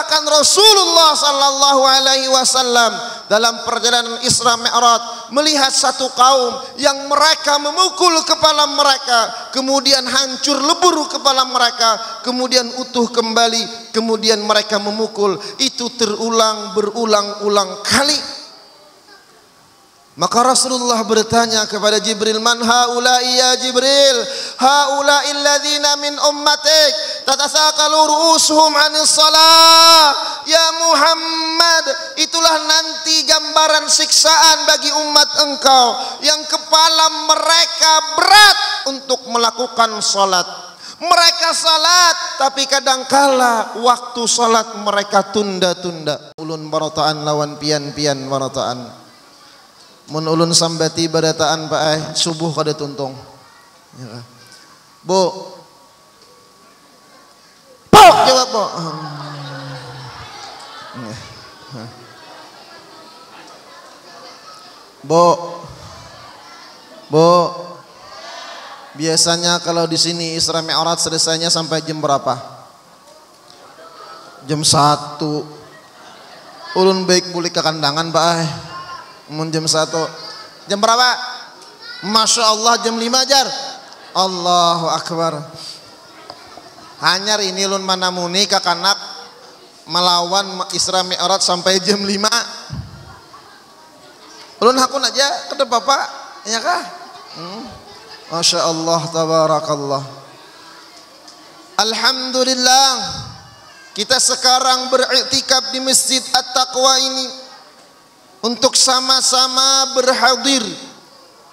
bahkan Rasulullah sallallahu alaihi wasallam dalam perjalanan Isra Mi'raj melihat satu kaum yang mereka memukul kepala mereka, kemudian hancur lebur kepala mereka, kemudian utuh kembali, kemudian mereka memukul. Itu terulang berulang-ulang kali. Maka Rasulullah bertanya kepada Jibril, "Man haula'i ya Jibril?" "Haula'i alladzina min ummatik tatasaqalu ru'usuhum 'anis shalah." Ya Muhammad, itulah nanti gambaran siksaan bagi umat engkau yang kepala mereka berat untuk melakukan salat. Mereka salat tapi kadangkala waktu salat mereka tunda-tunda. Ulun barataan lawan pian-pian barataan. Mun ulun sambati badataan Pak subuh kada tuntung. Ya. Bu. Pok jawab po. Bu. Biasanya kalau di sini Isra Mi'raj selesainya sampai jam berapa? Jam 1. Ulun baik boleh ke kandangan Pak jam 1. Jam berapa? Masya Allah jam 5 jar. Allahu Akbar. Hanyar ini ulun manamuni kakanak melawan Isra Mi'raj sampai jam 5. Ulun hakun aja ke Bapak, ya kah? Masya Allah, tabarakallah. Alhamdulillah, kita sekarang beriktikaf di Masjid At-Taqwa ini untuk sama-sama berhadir,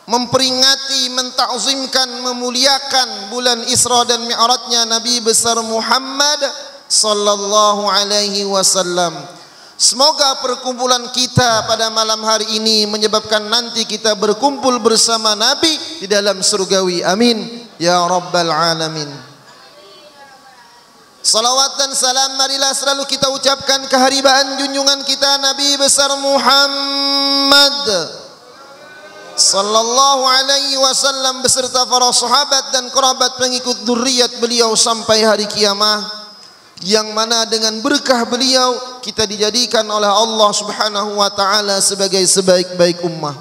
memperingati, mentakzimkan, memuliakan bulan Isra dan Mi'rajnya Nabi besar Muhammad sallallahu alaihi wasallam. Semoga perkumpulan kita pada malam hari ini menyebabkan nanti kita berkumpul bersama Nabi di dalam surgawi. Amin ya rabbal alamin. Salawat dan salam marilah selalu kita ucapkan keharibaan junjungan kita Nabi besar Muhammad sallallahu alaihi wasallam beserta para sahabat dan kerabat pengikut dzurriyyat beliau sampai hari kiamat, yang mana dengan berkah beliau kita dijadikan oleh Allah Subhanahu wa taala sebagai sebaik-baik ummah.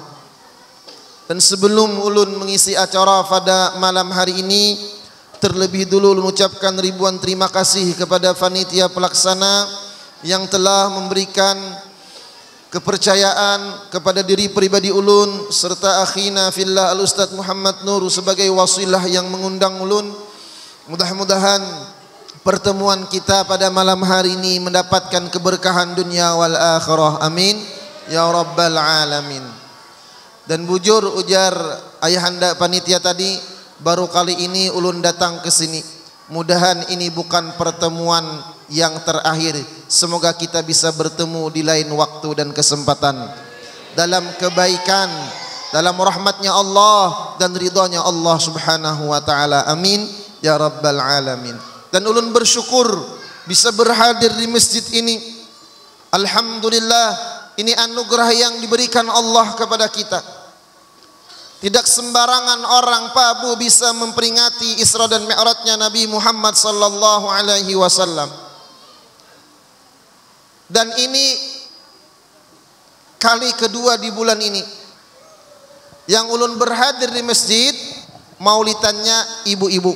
Dan sebelum ulun mengisi acara pada malam hari ini, terlebih dulu mengucapkan ribuan terima kasih kepada panitia pelaksana yang telah memberikan kepercayaan kepada diri pribadi ulun serta akhina fillah al-Ustaz Muhammad Nur sebagai wasilah yang mengundang ulun. Mudah-mudahan pertemuan kita pada malam hari ini mendapatkan keberkahan dunia wal akhirah. Amin ya rabbal alamin. Dan bujur ujar ayahanda panitia tadi, baru kali ini ulun datang ke sini. Mudahan ini bukan pertemuan yang terakhir. Semoga kita bisa bertemu di lain waktu dan kesempatan dalam kebaikan, dalam rahmatnya Allah dan ridhonya Allah Subhanahu wa taala. Amin ya rabbal alamin. Dan ulun bersyukur bisa berhadir di masjid ini. Alhamdulillah, ini anugerah yang diberikan Allah kepada kita. Tidak sembarangan orang Pak Bu bisa memperingati Isra dan Mi'rajnya Nabi Muhammad sallallahu alaihi wasallam. Dan ini kali kedua di bulan ini yang ulun berhadir di masjid maulidannya ibu-ibu.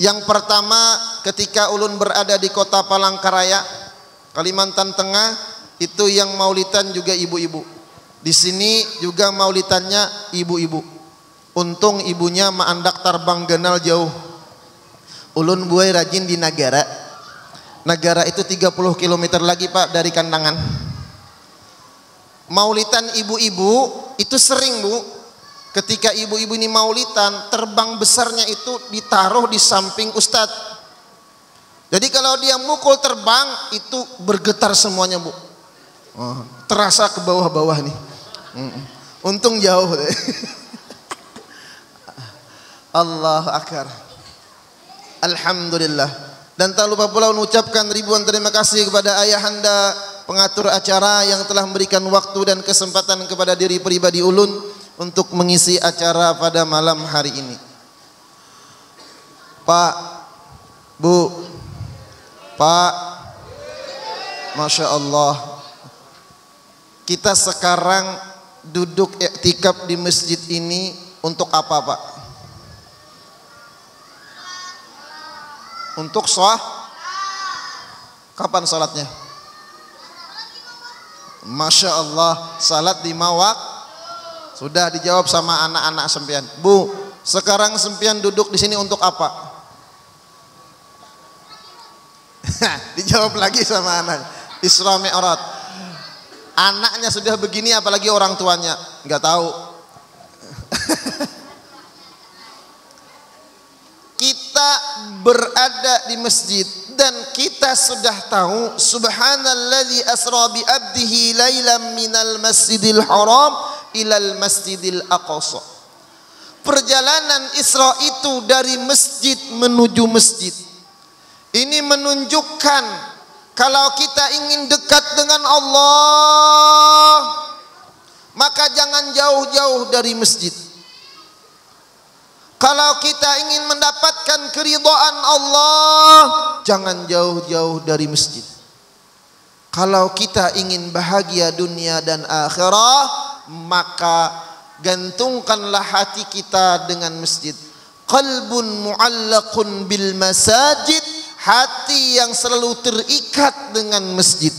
Yang pertama ketika ulun berada di kota Palangkaraya, Kalimantan Tengah, itu yang maulidan juga ibu-ibu. Di sini juga maulidannya ibu-ibu. Untung ibunya maandak tarbang genal jauh. Ulun buai rajin di Nagara. Nagara itu 30 km lagi Pak dari Kandangan. Maulidan ibu-ibu itu sering Bu. Ketika ibu-ibu ini maulidan, terbang besarnya itu ditaruh di samping Ustadz. Jadi kalau dia mukul terbang itu bergetar semuanya Bu. Terasa ke bawah-bawah nih. Untung jauh. Allahu akbar. Alhamdulillah. Dan tak lupa pula mengucapkan ribuan terima kasih kepada ayahanda pengatur acara yang telah memberikan waktu dan kesempatan kepada diri pribadi ulun untuk mengisi acara pada malam hari ini. Pak, Bu, Pak, Masya Allah. Kita sekarang duduk iktikaf di masjid ini untuk apa, Pak? Untuk kapan salatnya? Masya Allah, salat 5 waktu. Sudah dijawab sama anak-anak sempian. Bu, sekarang sempian duduk di sini untuk apa? Dijawab lagi sama anak. Isra Mi'raj. Anaknya sudah begini, apalagi orang tuanya nggak tahu. Kita berada di masjid dan kita sudah tahu subhanalladzi asra bi abdihi lailan minal masjidil haram ilal masjidil aqsa. Perjalanan Isra itu dari masjid menuju masjid. Ini menunjukkan kalau kita ingin dekat dengan Allah, maka jangan jauh-jauh dari masjid. Kalau kita ingin mendapatkan keridhaan Allah, jangan jauh-jauh dari masjid. Kalau kita ingin bahagia dunia dan akhirat, maka gantungkanlah hati kita dengan masjid. Qalbun mu'allaqun bil masajid, hati yang selalu terikat dengan masjid.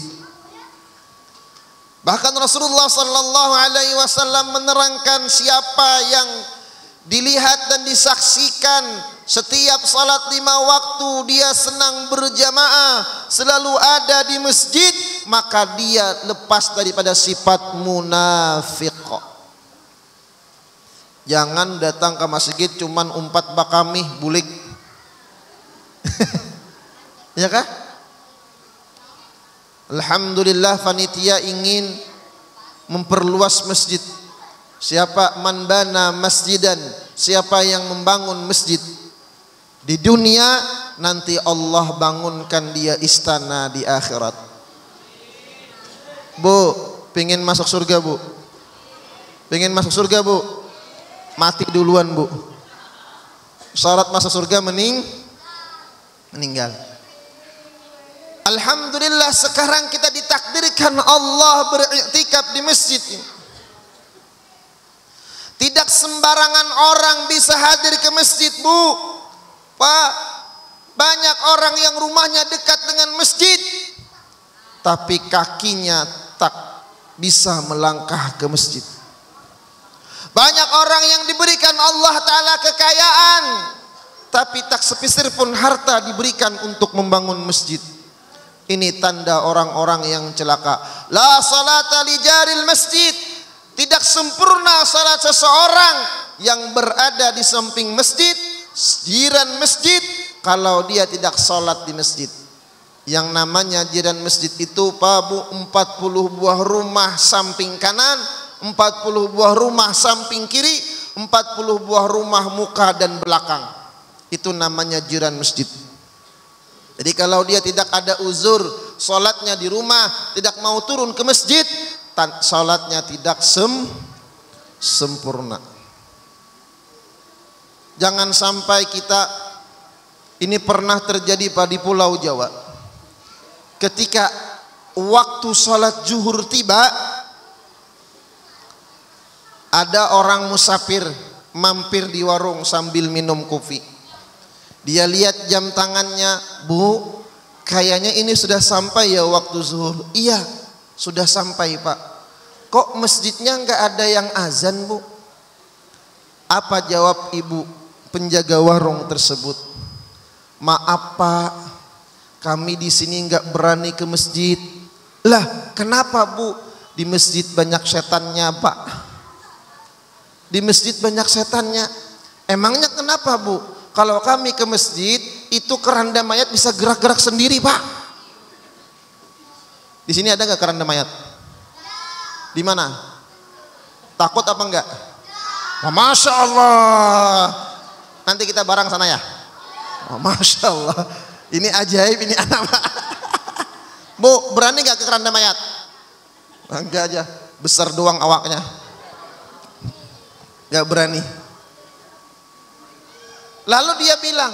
Bahkan Rasulullah sallallahu alaihi wasallam menerangkan siapa yang dilihat dan disaksikan setiap salat 5 waktu dia senang berjamaah, selalu ada di masjid, maka dia lepas daripada sifat munafik. Jangan datang ke masjid cuman umpat bakamih bulik. Ya kah? Alhamdulillah panitia ingin memperluas masjid. Siapa man bana masjidan, siapa yang membangun masjid di dunia, nanti Allah bangunkan dia istana di akhirat. Bu, pengen masuk surga, Bu? Pengen masuk surga, Bu? Mati duluan, Bu. Syarat masuk surga meninggal. Alhamdulillah sekarang kita ditakdirkan Allah beriktikaf di masjid ini. Tidak sembarangan orang bisa hadir ke masjid, Bu. Pak, banyak orang yang rumahnya dekat dengan masjid, tapi kakinya tak bisa melangkah ke masjid. Banyak orang yang diberikan Allah Ta'ala kekayaan, tapi tak sepeser pun harta diberikan untuk membangun masjid. Ini tanda orang-orang yang celaka. La salata li jaril masjid. Tidak sempurna salat seseorang yang berada di samping masjid, jiran masjid, kalau dia tidak salat di masjid. Yang namanya jiran masjid itu, Pak Bu, 40 buah rumah samping kanan, 40 buah rumah samping kiri, 40 buah rumah muka dan belakang. Itu namanya jiran masjid. Jadi kalau dia tidak ada uzur, salatnya di rumah, tidak mau turun ke masjid, salatnya tidak sempurna. Jangan sampai kita, ini pernah terjadi di Pulau Jawa. Ketika waktu salat zuhur tiba, ada orang musafir mampir di warung sambil minum kopi. Dia lihat jam tangannya, Bu, kayaknya ini sudah sampai ya waktu zuhur. Iya, sudah sampai, Pak. Kok masjidnya nggak ada yang azan, Bu? Apa jawab ibu penjaga warung tersebut? Maaf, Pak, kami di sini nggak berani ke masjid. Lah, kenapa, Bu? Di masjid banyak setannya, Pak. Di masjid banyak setannya. Emangnya kenapa, Bu? Kalau kami ke masjid, itu keranda mayat bisa gerak-gerak sendiri, Pak. Di sini ada nggak keranda mayat? Di mana? Takut apa enggak? Oh, Masya Allah. Nanti kita bareng sana ya. Oh, Masya Allah. Ini ajaib, ini anak. Bu, berani nggak ke keranda mayat? Enggak aja, besar doang awaknya. Nggak berani. Lalu dia bilang,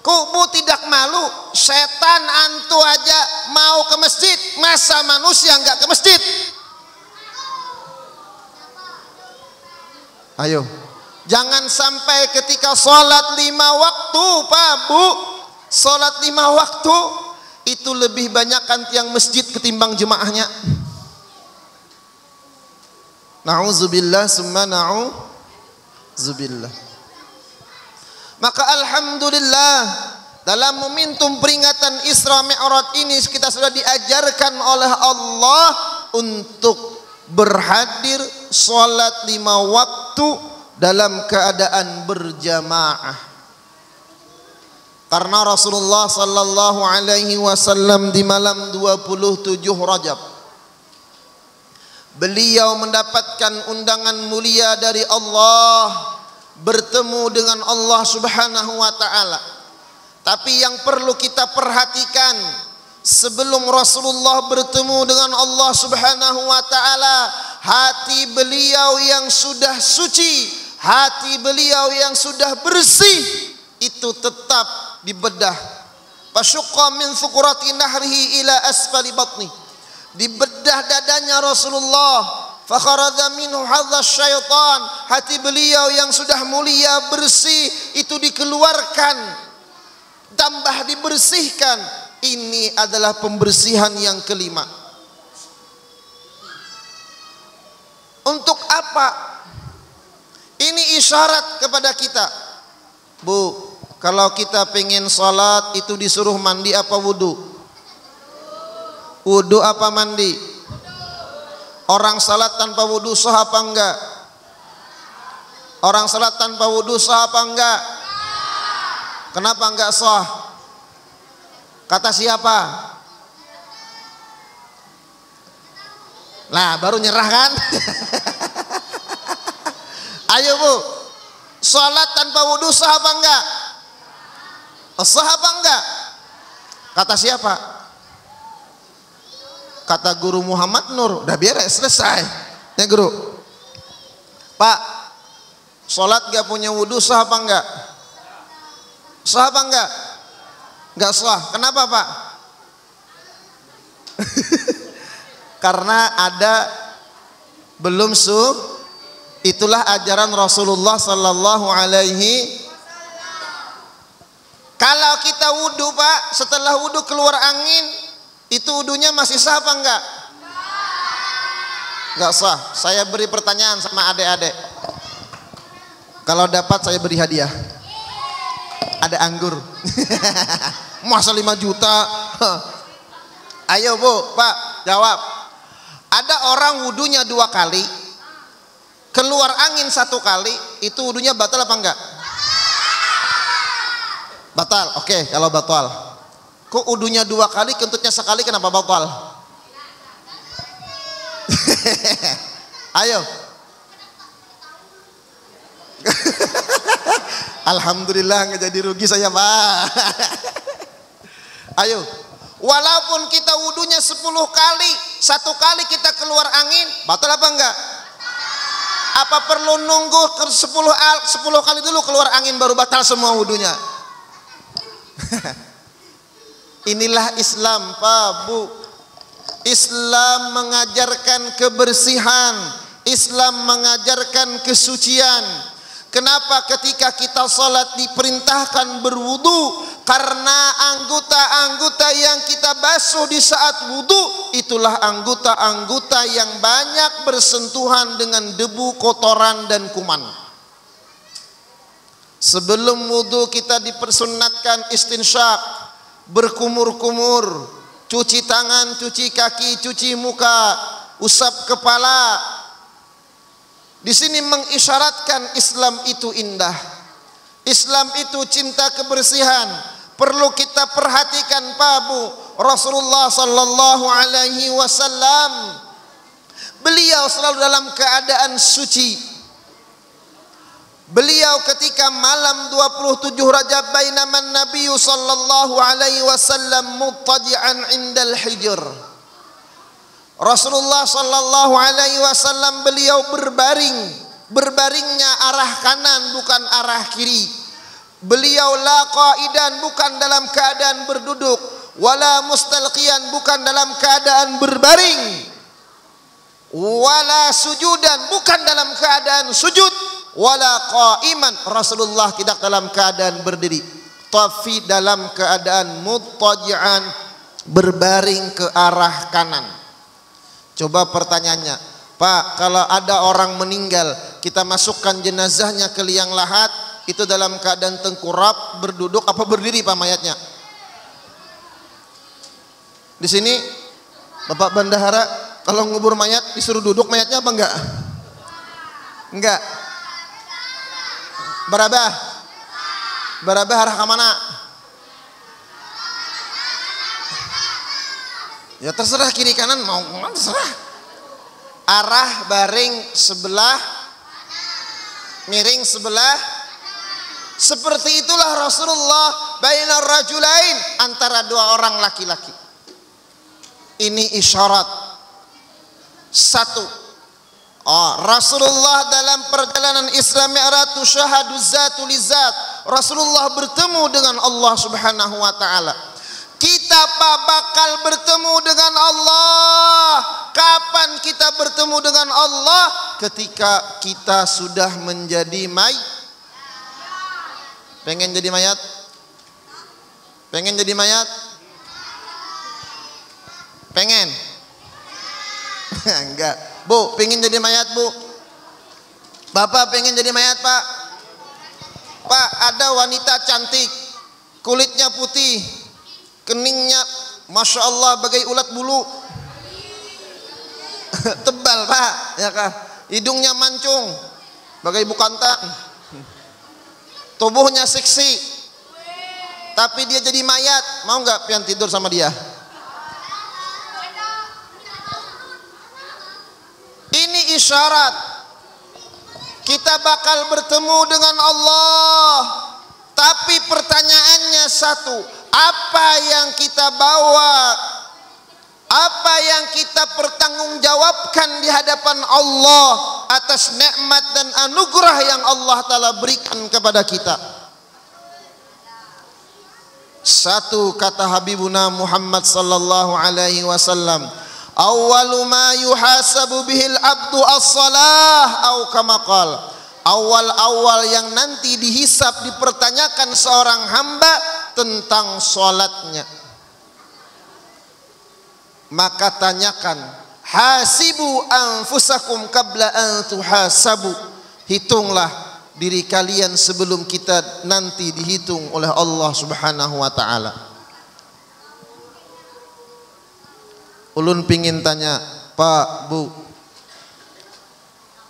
Kubu tidak malu? Setan antu aja mau ke masjid, masa manusia nggak ke masjid? Ayo, jangan sampai ketika sholat 5 waktu, Pak Bu, sholat 5 waktu itu lebih banyakkan tiang masjid ketimbang jemaahnya. Na'udzubillah summa na'udzubillah. Maka alhamdulillah, dalam momentum peringatan Isra Mi'raj ini kita sudah diajarkan oleh Allah untuk berhadir sholat 5 waktu dalam keadaan berjamaah. Karena Rasulullah sallallahu alaihi wasallam di malam 27 Rajab beliau mendapatkan undangan mulia dari Allah, bertemu dengan Allah Subhanahu wa taala. Tapi yang perlu kita perhatikan, sebelum Rasulullah bertemu dengan Allah Subhanahu wa taala, hati beliau yang sudah suci, hati beliau yang sudah bersih itu tetap dibedah. Fasyaqqa min thuqrati nahrihi ila asfali batni. Dibedah dadanya Rasulullah. Fakharaja minhu hadza syaitan. Hati beliau yang sudah mulia bersih itu dikeluarkan, tambah dibersihkan. Ini adalah pembersihan yang kelima. Untuk apa? Ini isyarat kepada kita. Bu, kalau kita pengen salat itu disuruh mandi apa wudu? Wudu apa mandi? Orang salat tanpa wudu sah apa enggak? Orang salat tanpa wudu sah apa enggak? Kenapa enggak sah? Kata siapa? Nah, baru nyerah kan? Ayo Bu, salat tanpa wudu sah apa enggak? Sah apa enggak? Kata siapa? Kata Guru Muhammad Nur. Udah beres, selesai ya Guru. Pak, salat gak punya wudu sah apa enggak? Sah apa enggak? Enggak sah. Kenapa Pak? Karena ada belum itulah ajaran Rasulullah sallallahu alaihi. Kalau kita wudu Pak, setelah wudu keluar angin, itu wudunya masih sah apa enggak? Enggak sah. Saya beri pertanyaan sama adik-adik. Kalau dapat saya beri hadiah. Ada anggur. Masa 5 juta? Ayo Bu, Pak, jawab. Ada orang wudunya 2 kali, keluar angin 1 kali, itu wudunya batal apa enggak? Batal. Oke, kalau batal. Kok wudunya 2 kali, kentutnya sekali, kenapa batal? Ayo. Alhamdulillah nggak jadi rugi saya Pak. Ayo. Walaupun kita wudunya 10 kali, 1 kali kita keluar angin, batal apa enggak? Apa perlu nunggu 10 kali dulu keluar angin baru batal semua wudunya? Inilah Islam Pak Bu. Islam mengajarkan kebersihan, Islam mengajarkan kesucian. Kenapa ketika kita salat diperintahkan berwudu? Karena anggota-anggota yang kita basuh di saat wudu itulah anggota-anggota yang banyak bersentuhan dengan debu, kotoran dan kuman. Sebelum wudu kita dipersunnatkan istinsyak, berkumur-kumur, cuci tangan, cuci kaki, cuci muka, usap kepala. Di sini mengisyaratkan Islam itu indah. Islam itu cinta kebersihan. Perlu kita perhatikan Pak Bu, Rasulullah sallallahu alaihi wasallam beliau selalu dalam keadaan suci. Beliau ketika malam 27 Rajab bainaman Nabi sallallahu alaihi wasallam muttadi'an indal hijr. Rasulullah sallallahu alaihi wasallam beliau berbaring, berbaringnya arah kanan bukan arah kiri. Beliau la qa'idan, bukan dalam keadaan berduduk, wala mustalqiyan, bukan dalam keadaan berbaring, wala sujudan, bukan dalam keadaan sujud, wala qa'iman, Rasulullah tidak dalam keadaan berdiri, tapi dalam keadaan muttaji'an, berbaring ke arah kanan. Coba pertanyaannya, Pak, kalau ada orang meninggal, kita masukkan jenazahnya ke liang lahat, itu dalam keadaan tengkurap, berduduk apa berdiri Pak mayatnya? Di sini Bapak Bendahara kalau ngubur mayat disuruh duduk mayatnya apa enggak? Enggak. Barabah arah ke mana? Ya terserah, kiri kanan mau kemana terserah. Arah baring sebelah, miring sebelah. Seperti itulah Rasulullah bainar rajulain, antara dua orang laki-laki. Ini isyarat. Satu, Rasulullah dalam perjalanan Isra Mi'raj syahadu zatu lizat. Rasulullah bertemu dengan Allah Subhanahu wa taala. Kita bakal bertemu dengan Allah. Kapan kita bertemu dengan Allah? Ketika kita sudah menjadi mayat. Pengen jadi mayat? Pengen jadi mayat? Pengen? Enggak. Bu, pengen jadi mayat, Bu? Bapak pengen jadi mayat, Pak? Pak, ada wanita cantik, kulitnya putih, keningnya Masya Allah bagai ulat bulu. Tebal, Pak, ya kan? Hidungnya mancung bagai bukantan. Tubuhnya seksi, tapi dia jadi mayat. Mau nggak pian tidur sama dia? Ini isyarat kita bakal bertemu dengan Allah. Tapi pertanyaannya satu, apa yang kita bawa, apa yang kita pertanggungjawabkan di hadapan Allah atas nikmat dan anugerah yang Allah Ta'ala berikan kepada kita. Satu, kata Habibuna Muhammad sallallahu alaihi wasallam, awwalu ma yuhasabu bihil abdu as-salah, au kama qala, awal-awal yang nanti dihisab, dipertanyakan seorang hamba tentang salatnya. Maka tanyakan, hasibu anfusakum qabla an tuhasabu, hitunglah diri kalian sebelum kita nanti dihitung oleh Allah Subhanahu wa taala. Ulun pingin tanya, Pak, Bu,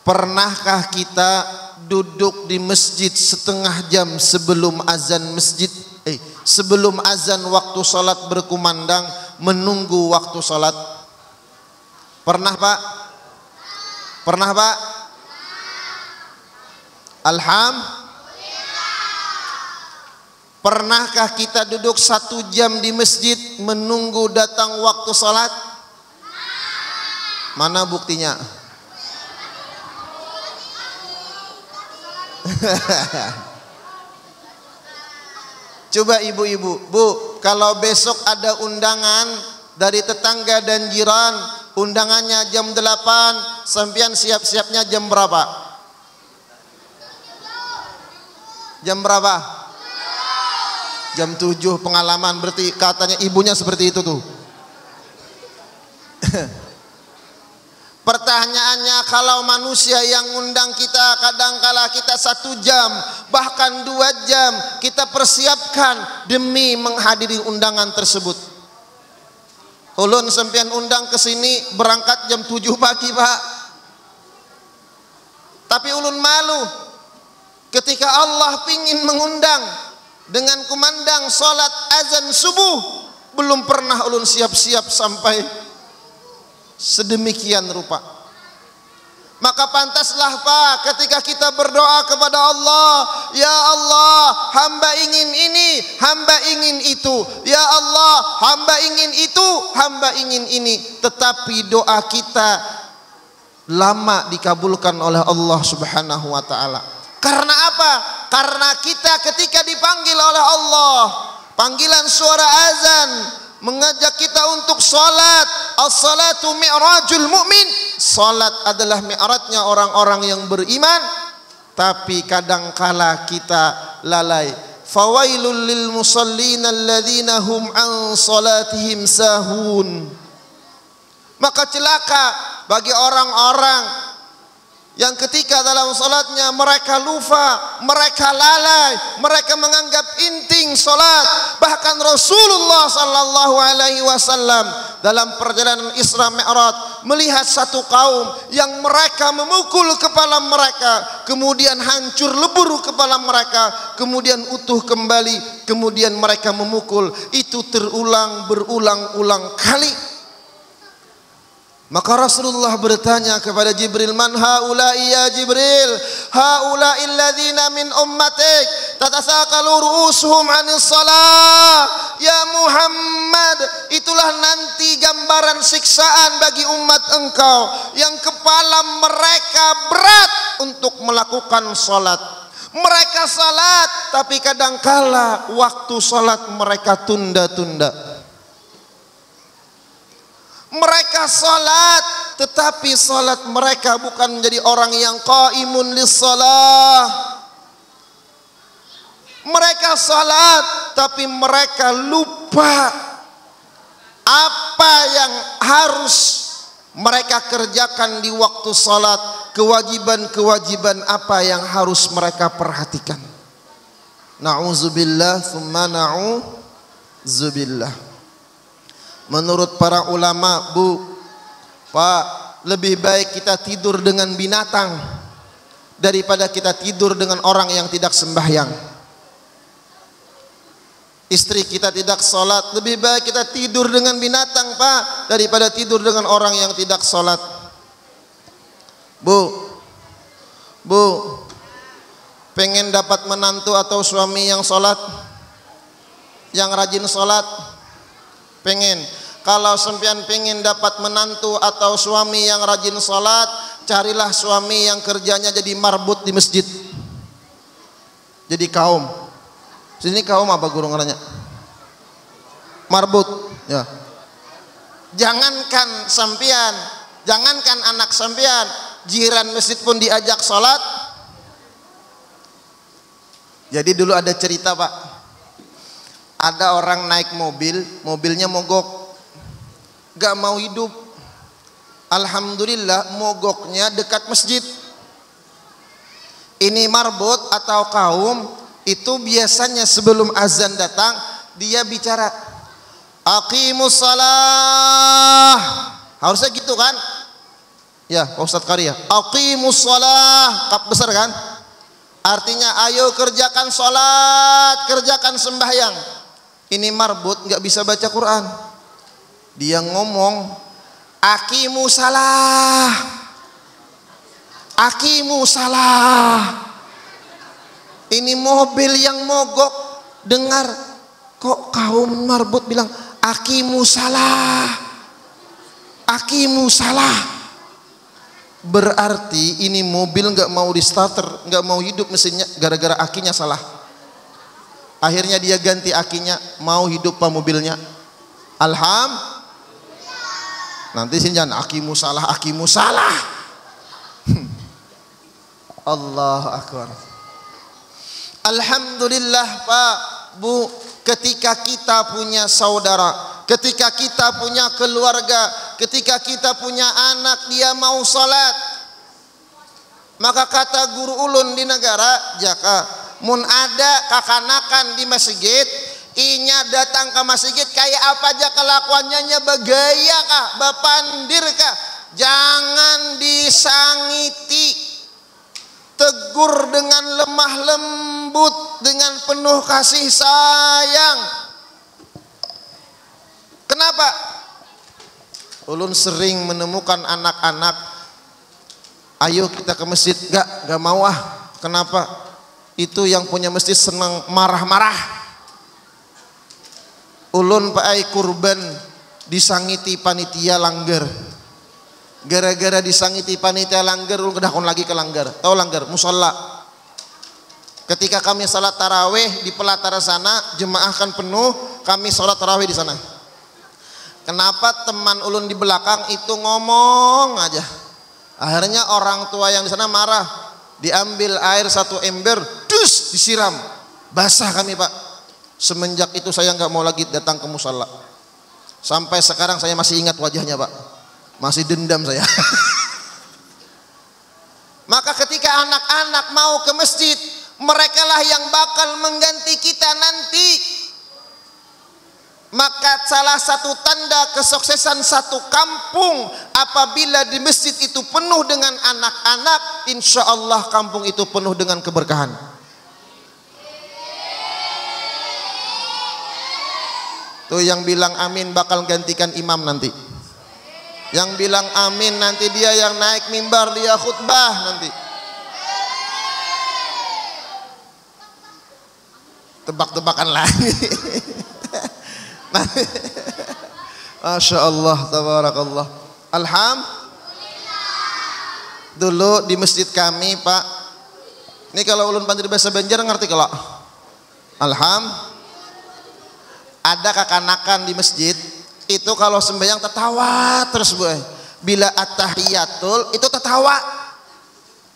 pernahkah kita duduk di masjid setengah jam sebelum azan masjid, sebelum azan waktu salat berkumandang, menunggu waktu salat? Pernah, Pak? Pernah, Pak? Pernahkah kita duduk 1 jam di masjid menunggu datang waktu salat? Mana buktinya? Coba ibu-ibu, Bu, kalau besok ada undangan dari tetangga dan jiran, undangannya jam 8, sampean siap-siapnya jam berapa? Jam berapa? Jam 7. Pengalaman berarti, katanya ibunya seperti itu tuh. Pertanyaannya, kalau manusia yang undang kita, kadangkala kita 1 jam bahkan 2 jam kita persiapkan demi menghadiri undangan tersebut. Ulun sampean undang ke sini berangkat jam 7 pagi, Pak. Tapi ulun malu ketika Allah pingin mengundang dengan kumandang salat azan subuh, belum pernah ulun siap-siap sampai sedemikian rupa. Maka pantaslah, Pak, ketika kita berdoa kepada Allah, ya Allah, hamba ingin ini, hamba ingin itu, ya Allah, hamba ingin itu, hamba ingin ini, tetapi doa kita lama dikabulkan oleh Allah Subhanahu wa taala. Karena apa? Karena kita ketika dipanggil oleh Allah, panggilan suara azan mengajak kita untuk salat. As-salatu mi'rajul mu'min. Salat adalah mi'rajnya orang-orang yang beriman. Tapi kadangkala kita lalai. Fawailul lil musallina alladzina hum an salatihim sahun. Maka celaka bagi orang-orang yang ketika dalam salatnya mereka lupa, mereka lalai, mereka menganggap inting salat. Bahkan Rasulullah sallallahu alaihi wasallam dalam perjalanan Isra Mi'raj melihat satu kaum yang mereka memukul kepala mereka, kemudian hancur lebur kepala mereka, kemudian utuh kembali, kemudian mereka memukul. Itu terulang berulang-ulang kali. Maka Rasulullah bertanya kepada Jibril, "Man haula'i ya Jibril?" "Haula'i alladzina min ummatik tatasaqalu ru'usuhum 'anis shalah." Ya Muhammad, itulah nanti gambaran siksaan bagi umat engkau yang kepala mereka berat untuk melakukan salat. Mereka salat tapi kadangkala waktu salat mereka tunda-tunda. Mereka salat tetapi salat mereka bukan menjadi orang yang qaimun lis-shalah. Mereka salat tapi mereka lupa apa yang harus mereka kerjakan di waktu salat, kewajiban-kewajiban apa yang harus mereka perhatikan. Na'udzubillah tsumma na'udzubillah. Menurut para ulama, Bu, Pak, lebih baik kita tidur dengan binatang daripada kita tidur dengan orang yang tidak sembahyang. Istri kita tidak sholat, lebih baik kita tidur dengan binatang, Pak, daripada tidur dengan orang yang tidak sholat. Bu, pengen dapat menantu atau suami yang sholat, yang rajin sholat? Pengen. Kalau sampean pengen dapat menantu atau suami yang rajin salat, carilah suami yang kerjanya jadi marbut di masjid. Jadi kaum. Sini kaum apa guru ngaranya? Marbut, ya. Jangankan sampean, jangankan anak sampean, jiran masjid pun diajak salat. Jadi dulu ada cerita, Pak. Ada orang naik mobil, mobilnya mogok, gak mau hidup. Alhamdulillah mogoknya dekat masjid. Ini marbut atau kaum itu biasanya sebelum azan datang dia bicara, "Aqimus shalah." Harusnya gitu kan? Ya, Pak Ustadz Karya. "Aqimus shalah." Kap besar kan? Artinya ayo kerjakan sholat, kerjakan sembahyang. Ini marbut nggak bisa baca Quran. Dia ngomong, "Aqimu salah, aqimu salah." Ini mobil yang mogok dengar kok kaum marbut bilang, "Aqimu salah, aqimu salah." Berarti ini mobil nggak mau di starter, nggak mau hidup mesinnya gara-gara akinya salah. Akhirnya dia ganti akinya, mau hidup pak mobilnya. Nanti sini jangan akimu salah, akimu salah. Allahu Akbar. Alhamdulillah Pak, Bu, ketika kita punya saudara, ketika kita punya keluarga, ketika kita punya anak dia mau salat, maka kata guru ulun di negara Jaka, mun ada kakanakan di masjid, inya datang ke masjid kayak apa aja kelakuannya, nya bagaya kah, bapandir kah, jangan disangiti, tegur dengan lemah lembut, dengan penuh kasih sayang. Kenapa? Ulun sering menemukan anak-anak, ayo kita ke masjid, gak mau ah. Kenapa? Itu yang punya masjid senang marah-marah. Ulun paai kurban disangiti panitia langgar. Gara-gara disangiti panitia langgar, ulun kedakon lagi ke langgar. Tahu langgar? Musola. Ketika kami salat tarawih di pelataran sana, jemaah kan penuh, kami salat tarawih di sana. Kenapa teman ulun di belakang itu ngomong aja? Akhirnya orang tua yang di sana marah, diambil air 1 ember, dus disiram, basah kami Pak. Semenjak itu saya nggak mau lagi datang ke musala. Sampai sekarang saya masih ingat wajahnya Pak, masih dendam saya. Maka ketika anak-anak mau ke masjid, merekalah yang bakal mengganti kita nanti. Maka salah satu tanda kesuksesan satu kampung apabila di masjid itu penuh dengan anak-anak, insya Allah kampung itu penuh dengan keberkahan. Tuh yang bilang amin bakal gantikan imam nanti. Yang bilang amin nanti dia yang naik mimbar, dia khutbah nanti. Tebak-tebakan lagi. Masya Allah, tabarakallah. Dulu di masjid kami Pak, ini kalau ulun pandiri bahasa Banjar ngerti kalau ada kakanakan di masjid itu kalau sembahyang tertawa terus Bu. Bila at-tahiyatul itu tertawa.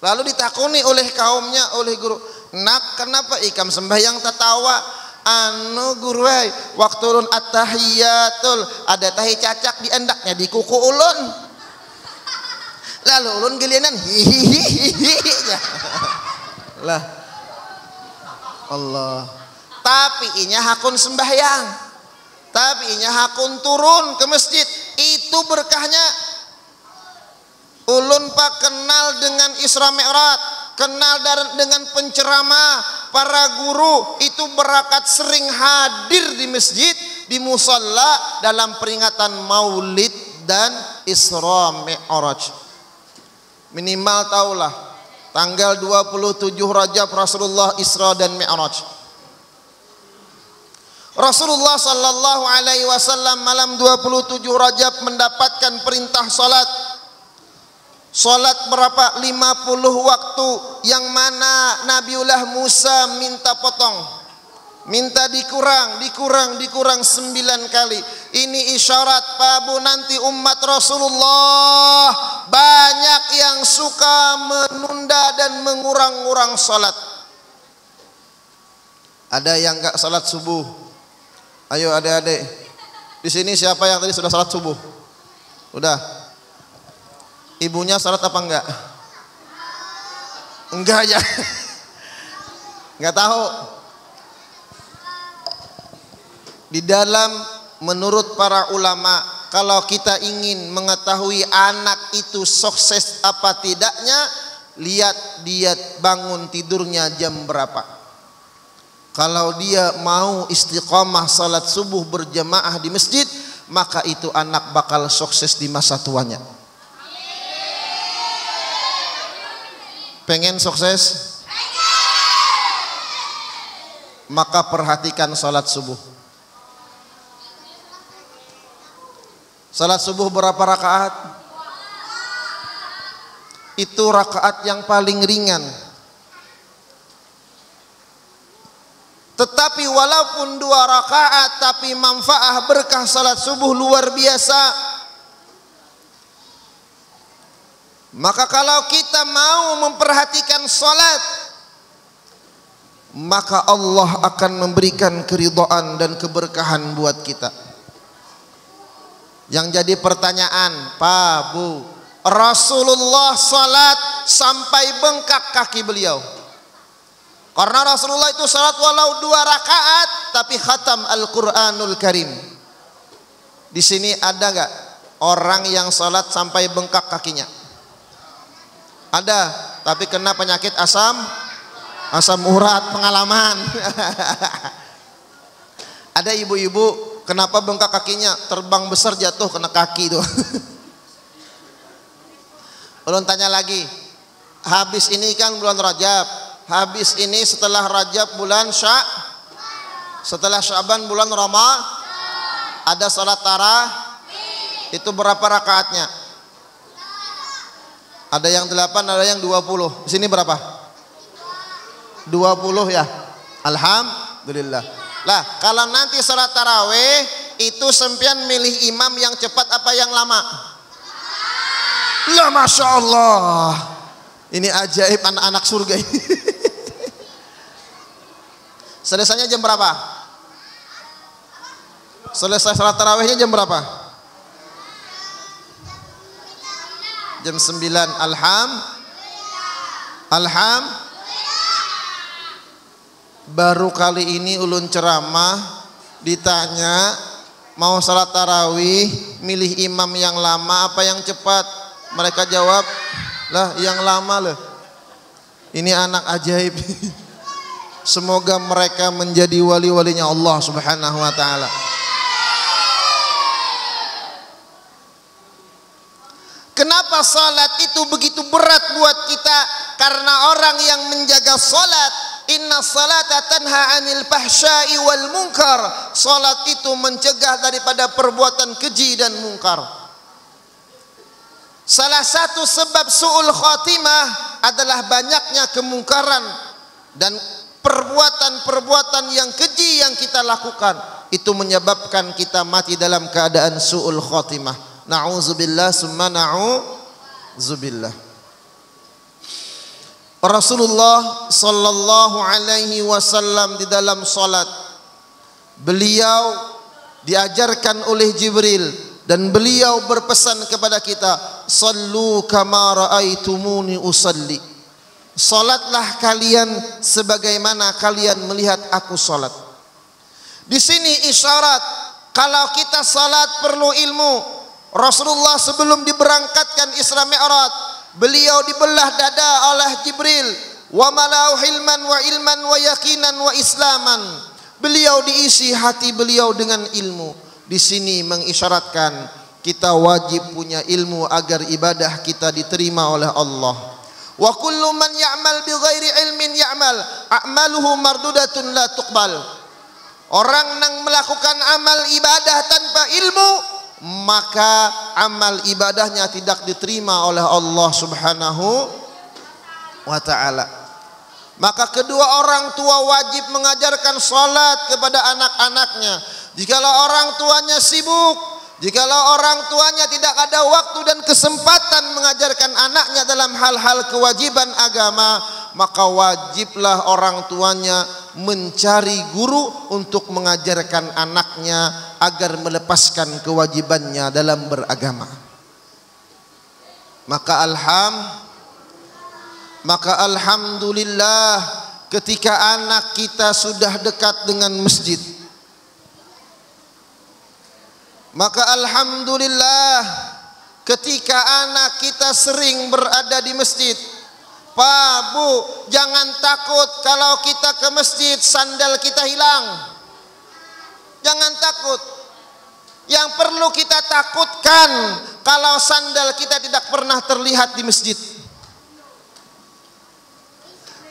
Lalu ditakuni oleh kaumnya, oleh guru, nak kenapa ikam sembahyang tertawa? Anu guru waktu ulun at-tahiyatul ada tahi cacak di endaknya di kuku ulun. Lalu ulun gelianan hihihi. Lah Allah. Tapi inya hakun sembahyang. Tapi inya hakun turun ke masjid. Itu berkahnya. Ulun Pak kenal dengan Isra Mi'raj, kenal dengan penceramah, para guru itu berakat sering hadir di masjid, di musalla dalam peringatan Maulid dan Isra Mi'raj. Minimal taulah tanggal 27 Rajab Rasulullah Isra dan Mi'raj. Rasulullah sallallahu alaihi wasallam malam 27 Rajab mendapatkan perintah salat. Salat berapa? 50 waktu, yang mana Nabiullah Musa minta potong, minta dikurang 9 kali. Ini isyarat Pak Bu, nanti umat Rasulullah banyak yang suka menunda dan mengurang-urang salat. Ada yang enggak salat subuh? Ayo adik-adik, di sini siapa yang tadi sudah salat subuh? Udah. Ibunya salat apa enggak? Enggak ya. Enggak tahu. Di dalam menurut para ulama, kalau kita ingin mengetahui anak itu sukses apa tidaknya, lihat dia bangun tidurnya jam berapa. Kalau dia mau istiqamah salat subuh berjamaah di masjid, maka itu anak bakal sukses di masa tuanya. Pengen sukses? Maka perhatikan salat subuh. Salat subuh berapa rakaat? Itu rakaat yang paling ringan. Tetapi walaupun 2 rakaat, tapi manfaat berkah salat subuh luar biasa. Maka kalau kita mau memperhatikan salat, maka Allah akan memberikan keridhaan dan keberkahan buat kita. Yang jadi pertanyaan, Pak Bu, Rasulullah salat sampai bengkak kaki beliau. Karena Rasulullah itu salat walau 2 rakaat tapi khatam Al-Qur'anul Karim. Di sini ada enggak orang yang salat sampai bengkak kakinya? Ada, tapi kena penyakit asam urat, pengalaman. Ada ibu-ibu kenapa bengkak kakinya? Terbang besar jatuh kena kaki tuh. Ulun tanya lagi, habis ini kan bulan Rajab. Habis ini setelah Rajab bulan setelah Syaban bulan Ramadan, ada salat tarawih. Itu berapa rakaatnya? Ada yang 8, ada yang 20. Di sini berapa? 20. 20 ya. Alhamdulillah. Lah, kalau nanti salat tarawih itu sempian milih imam yang cepat apa yang lama? Lah, Masya Allah. Ini ajaib anak-anak surga ini. Selesainya jam berapa? Selesai salat tarawihnya jam berapa? Jam 9. Baru kali ini ulun ceramah ditanya mau salat tarawih milih imam yang lama apa yang cepat? Mereka jawab, lah yang lama loh. Ini anak ajaib. Semoga mereka menjadi wali-walinya Allah Subhanahu wa taala. Kenapa salat itu begitu berat buat kita? Karena orang yang menjaga salat, inna salata tanha 'anil fahsya'i wal munkar. Salat itu mencegah daripada perbuatan keji dan mungkar. Salah satu sebab su'ul khatimah adalah banyaknya kemungkaran dan perbuatan-perbuatan yang keji yang kita lakukan. Itu menyebabkan kita mati dalam keadaan su'ul khatimah. Na'udzubillah summa na'udzubillah. Rasulullah sallallahu alaihi wasallam di dalam salat, beliau diajarkan oleh Jibril dan beliau berpesan kepada kita, sallu kama raaitumuni usalli. Salatlah kalian sebagaimana kalian melihat aku salat. Di sini isyarat kalau kita salat perlu ilmu. Rasulullah sebelum diberangkatkan Isra Mi'raj, beliau dibelah dada oleh Jibril, wa malau hilman wa ilman wa yaqinan wa islaman. Beliau diisi hati beliau dengan ilmu. Di sini mengisyaratkan kita wajib punya ilmu agar ibadah kita diterima oleh Allah. Wa kullu man ya'mal bi ghairi ilmin ya'mal a'maluhu mardudatun la tuqbal. Orang yang melakukan amal ibadah tanpa ilmu, maka amal ibadahnya tidak diterima oleh Allah Subhanahu wa ta'ala. Maka kedua orang tua wajib mengajarkan salat kepada anak-anaknya. Jikalau orang tuanya sibuk, jikalau orang tuanya tidak ada waktu dan kesempatan mengajarkan anaknya dalam hal-hal kewajiban agama, maka wajiblah orang tuanya mencari guru untuk mengajarkan anaknya agar melepaskan kewajibannya dalam beragama. Maka alhamdulillah ketika anak kita sudah dekat dengan masjid. Maka alhamdulillah ketika anak kita sering berada di masjid. Pak, Bu, jangan takut kalau kita ke masjid sandal kita hilang. Jangan takut. Yang perlu kita takutkan kalau sandal kita tidak pernah terlihat di masjid.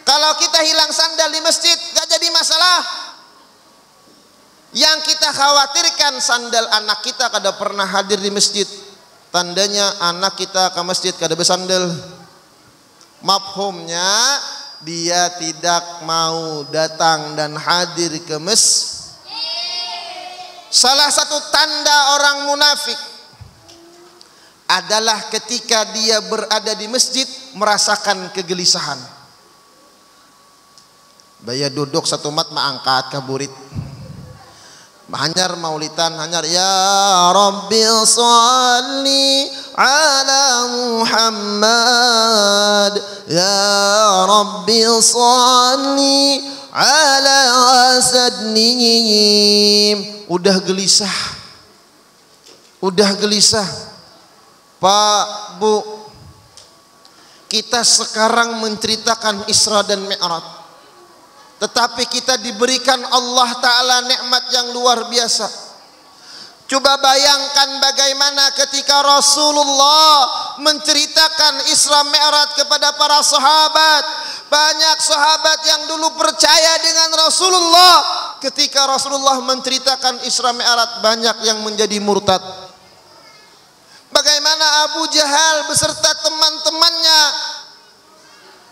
Kalau kita hilang sandal di masjid gak jadi masalah. Yang kita khawatirkan sandal anak kita kada pernah hadir di masjid. Tandanya anak kita ke masjid kada bersandal. Mafhumnya dia tidak mau datang dan hadir ke masjid. Salah satu tanda orang munafik adalah ketika dia berada di masjid merasakan kegelisahan. Baya duduk satu mat angkat kaburit. Hanyar maulitan, hanyar ya Rabbi sholli ala Muhammad, ya Rabbi sholli ala asadni. Udah gelisah, Pak, Bu, kita sekarang menceritakan Isra dan Mi'raj. Tetapi kita diberikan Allah Ta'ala nikmat yang luar biasa. Coba bayangkan bagaimana ketika Rasulullah menceritakan Isra Mi'raj kepada para sahabat. Banyak sahabat yang dulu percaya dengan Rasulullah. Ketika Rasulullah menceritakan Isra Mi'raj, banyak yang menjadi murtad. Bagaimana Abu Jahal beserta teman-temannya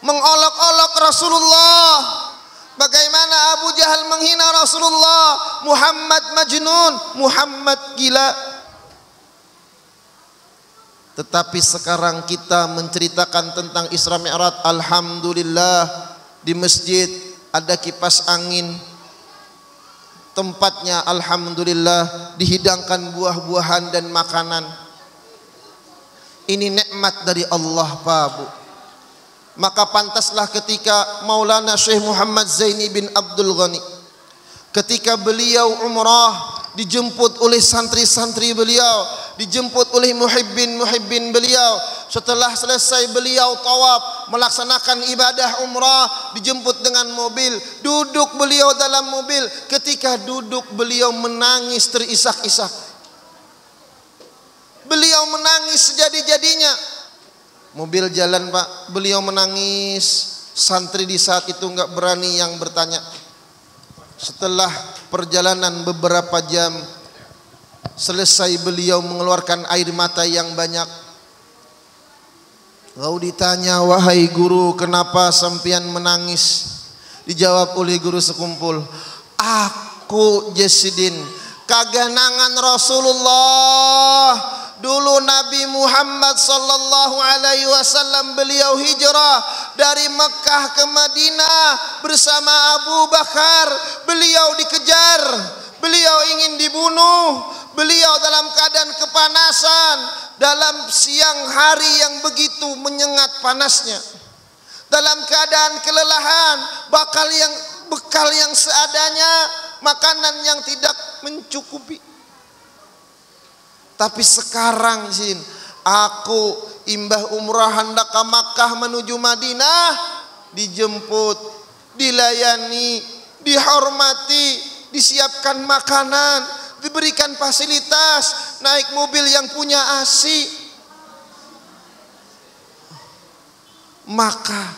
mengolok-olok Rasulullah. Bagaimana Abu Jahal menghina Rasulullah, Muhammad majnun, Muhammad gila. Tetapi sekarang kita menceritakan tentang Isra Mi'raj, alhamdulillah di masjid ada kipas angin. Tempatnya alhamdulillah dihidangkan buah-buahan dan makanan. Ini nikmat dari Allah, Pak Bu. Maka pantaslah ketika Maulana Syekh Muhammad Zaini bin Abdul Ghani, ketika beliau umrah, dijemput oleh santri-santri beliau, dijemput oleh muhibbin beliau. Setelah selesai beliau tawaf, melaksanakan ibadah umrah, dijemput dengan mobil. Duduk beliau dalam mobil. Ketika duduk beliau menangis terisak-isak. Beliau menangis sejadi-jadinya. Mobil jalan, Pak, beliau menangis. Santri di saat itu enggak berani yang bertanya. Setelah perjalanan beberapa jam, selesai beliau mengeluarkan air mata yang banyak. Lalu ditanya, wahai guru, kenapa sampean menangis? Dijawab oleh guru sekumpul, aku Jasidin kaganangan Rasulullah. Dulu Nabi Muhammad sallallahu alaihi wasallam beliau hijrah dari Mekah ke Madinah bersama Abu Bakar. Beliau dikejar, beliau ingin dibunuh, beliau dalam keadaan kepanasan, dalam siang hari yang begitu menyengat panasnya, dalam keadaan kelelahan, bekal yang seadanya, makanan yang tidak mencukupi. Tapi sekarang Sin, aku imbah umrah hendak ke Makkah menuju Madinah, dijemput, dilayani, dihormati, disiapkan makanan, diberikan fasilitas, naik mobil yang punya AC. Maka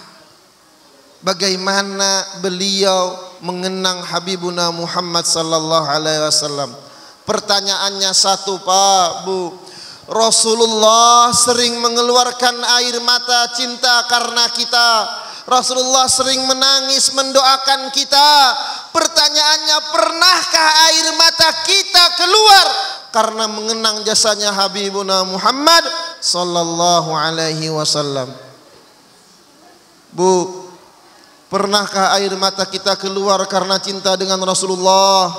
bagaimana beliau mengenang Habibuna Muhammad sallallahu alaihi wasallam? Pertanyaannya satu, Pak Bu, Rasulullah sering mengeluarkan air mata cinta karena kita. Rasulullah sering menangis mendoakan kita. Pertanyaannya, pernahkah air mata kita keluar karena mengenang jasanya Habibuna Muhammad sallallahu alaihi wasallam? Bu, pernahkah air mata kita keluar karena cinta dengan Rasulullah?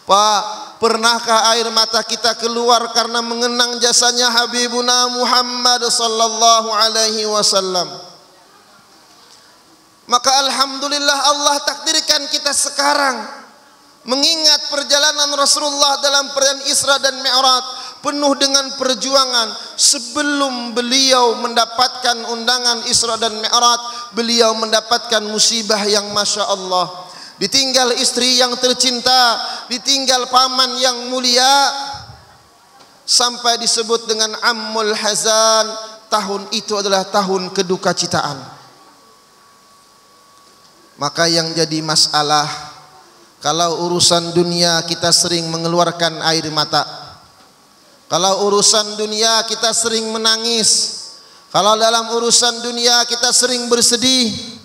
Pak, pernahkah air mata kita keluar karena mengenang jasanya Habibuna Muhammad sallallahu alaihi wasallam? Maka alhamdulillah Allah takdirkan kita sekarang mengingat perjalanan Rasulullah dalam perjalanan Isra dan Mi'raj penuh dengan perjuangan. Sebelum beliau mendapatkan undangan Isra dan Mi'raj, beliau mendapatkan musibah yang Masya Allah. Ditinggal istri yang tercinta, ditinggal paman yang mulia, sampai disebut dengan Ammul Hazan. Tahun itu adalah tahun kedukacitaan. Maka yang jadi masalah, kalau urusan dunia kita sering mengeluarkan air mata, kalau urusan dunia kita sering menangis, kalau dalam urusan dunia kita sering bersedih.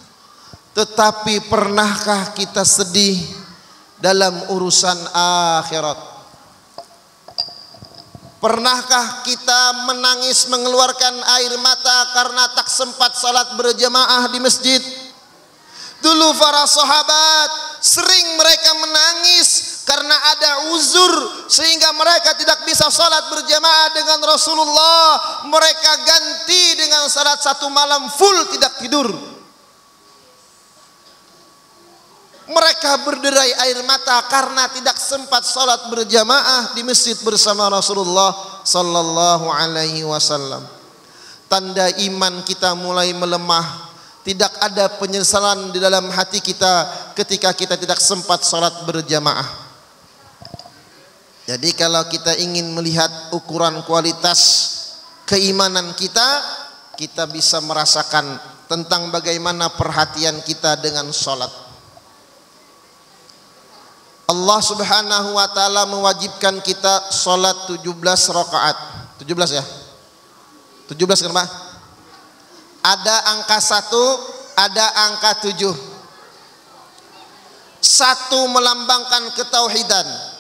Tetapi pernahkah kita sedih dalam urusan akhirat? Pernahkah kita menangis mengeluarkan air mata karena tak sempat salat berjamaah di masjid? Dulu para sahabat sering mereka menangis karena ada uzur sehingga mereka tidak bisa salat berjamaah dengan Rasulullah. Mereka ganti dengan salat satu malam full tidak tidur. Mereka berderai air mata karena tidak sempat salat berjamaah di masjid bersama Rasulullah sallallahu alaihi wasallam. Tanda iman kita mulai melemah. Tidak ada penyesalan di dalam hati kita ketika kita tidak sempat salat berjamaah. Jadi kalau kita ingin melihat ukuran kualitas keimanan kita, kita bisa merasakan tentang bagaimana perhatian kita dengan salat. Allah Subhanahu wa taala mewajibkan kita salat 17 rakaat. 17 ya? 17 kan, Pak? Ada angka 1, ada angka 7. Satu, melambangkan ketauhidan.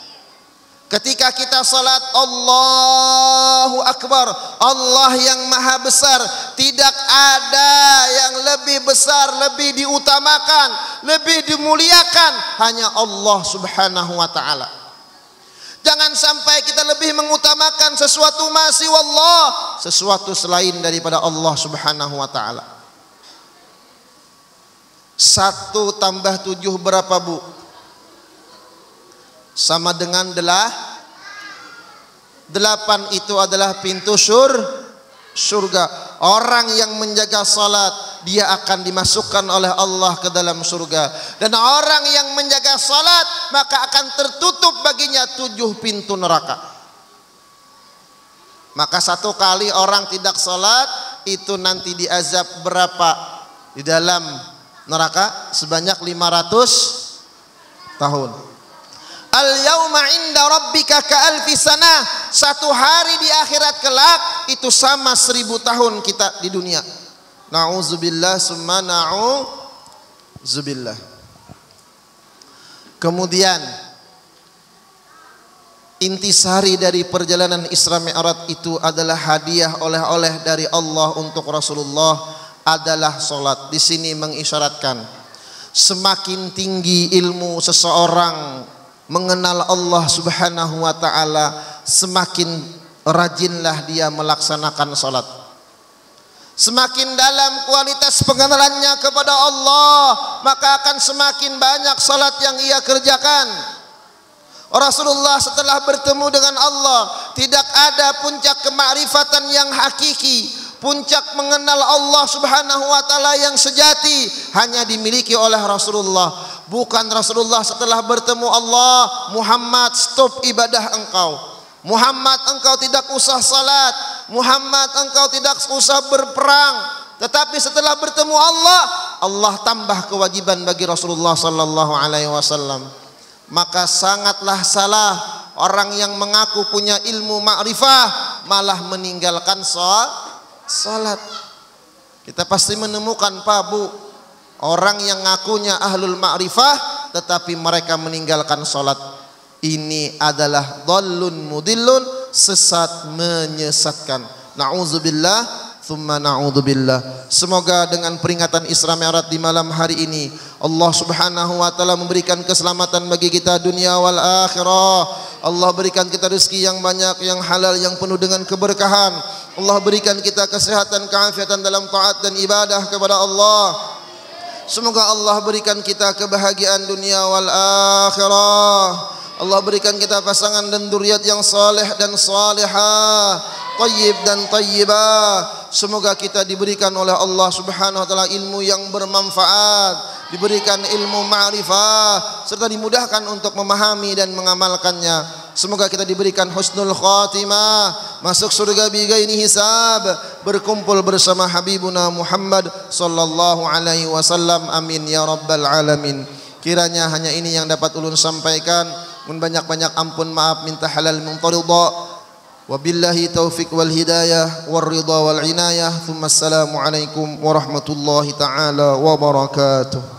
Ketika kita salat, Allahu Akbar, Allah yang maha besar, tidak ada yang lebih besar, lebih diutamakan, lebih dimuliakan, hanya Allah Subhanahu wa ta'ala. Jangan sampai kita lebih mengutamakan sesuatu masih wallah, sesuatu selain daripada Allah Subhanahu wa ta'ala. 1 tambah 7 berapa, Bu? Sama dengan 8. Itu adalah pintu surga. Orang yang menjaga salat, dia akan dimasukkan oleh Allah ke dalam surga. Dan orang yang menjaga salat, maka akan tertutup baginya 7 pintu neraka. Maka 1 kali orang tidak salat, itu nanti diazab berapa di dalam neraka? Sebanyak 500 tahun. Al-yauma inda rabbika ka'alfi sanah. 1 hari di akhirat kelak itu sama 1000 tahun kita di dunia. Na'udzubillah summa na'udzubillah. Kemudian intisari dari perjalanan Isra Mi'raj itu adalah hadiah oleh-oleh dari Allah untuk Rasulullah adalah salat. Di sini mengisyaratkan semakin tinggi ilmu seseorang mengenal Allah Subhanahu wa ta'ala, semakin rajinlah dia melaksanakan salat. Semakin dalam kualitas pengenalannya kepada Allah, maka akan semakin banyak salat yang ia kerjakan. Rasulullah setelah bertemu dengan Allah, tidak ada puncak kemakrifatan yang hakiki, puncak mengenal Allah Subhanahu wa ta'ala yang sejati, hanya dimiliki oleh Rasulullah. Bukan Rasulullah setelah bertemu Allah, Muhammad stop ibadah engkau, Muhammad engkau tidak usah salat, Muhammad engkau tidak usah berperang. Tetapi setelah bertemu Allah, Allah tambah kewajiban bagi Rasulullah sallallahu alaihi wasallam. Maka sangatlah salah orang yang mengaku punya ilmu ma'rifah malah meninggalkan salat. Kita pasti menemukan, Pak, Bu, orang yang ngakunya ahlul ma'rifah tetapi mereka meninggalkan salat. Ini adalah dhallun mudillun, sesat menyesatkan. Na'udzubillah thumma na'udzubillah. Semoga dengan peringatan Isra Mi'raj di malam hari ini Allah Subhanahu wa ta'ala memberikan keselamatan bagi kita dunia wal akhirah. Allah berikan kita rezeki yang banyak, yang halal, yang penuh dengan keberkahan. Allah berikan kita kesehatan, keafiatan dalam taat dan ibadah kepada Allah. Semoga Allah berikan kita kebahagiaan dunia wal akhirah. Allah berikan kita pasangan dan dzurriat yang saleh dan salihah, thayyib dan thayyibah. Semoga kita diberikan oleh Allah Subhanahu wa taala ilmu yang bermanfaat, diberikan ilmu ma'rifah, serta dimudahkan untuk memahami dan mengamalkannya. Semoga kita diberikan husnul khatimah, masuk surga bighairi hisab, berkumpul bersama Habibuna Muhammad sallallahu alaihi wasallam. Amin ya rabbal alamin. Kiranya hanya ini yang dapat ulun sampaikan. Mun banyak-banyak ampun maaf, minta halal min ridha. Wabillahi taufik wal hidayah wal ridha wal inayah. Thumma assalamu alaikum warahmatullahi taala wabarakatuh.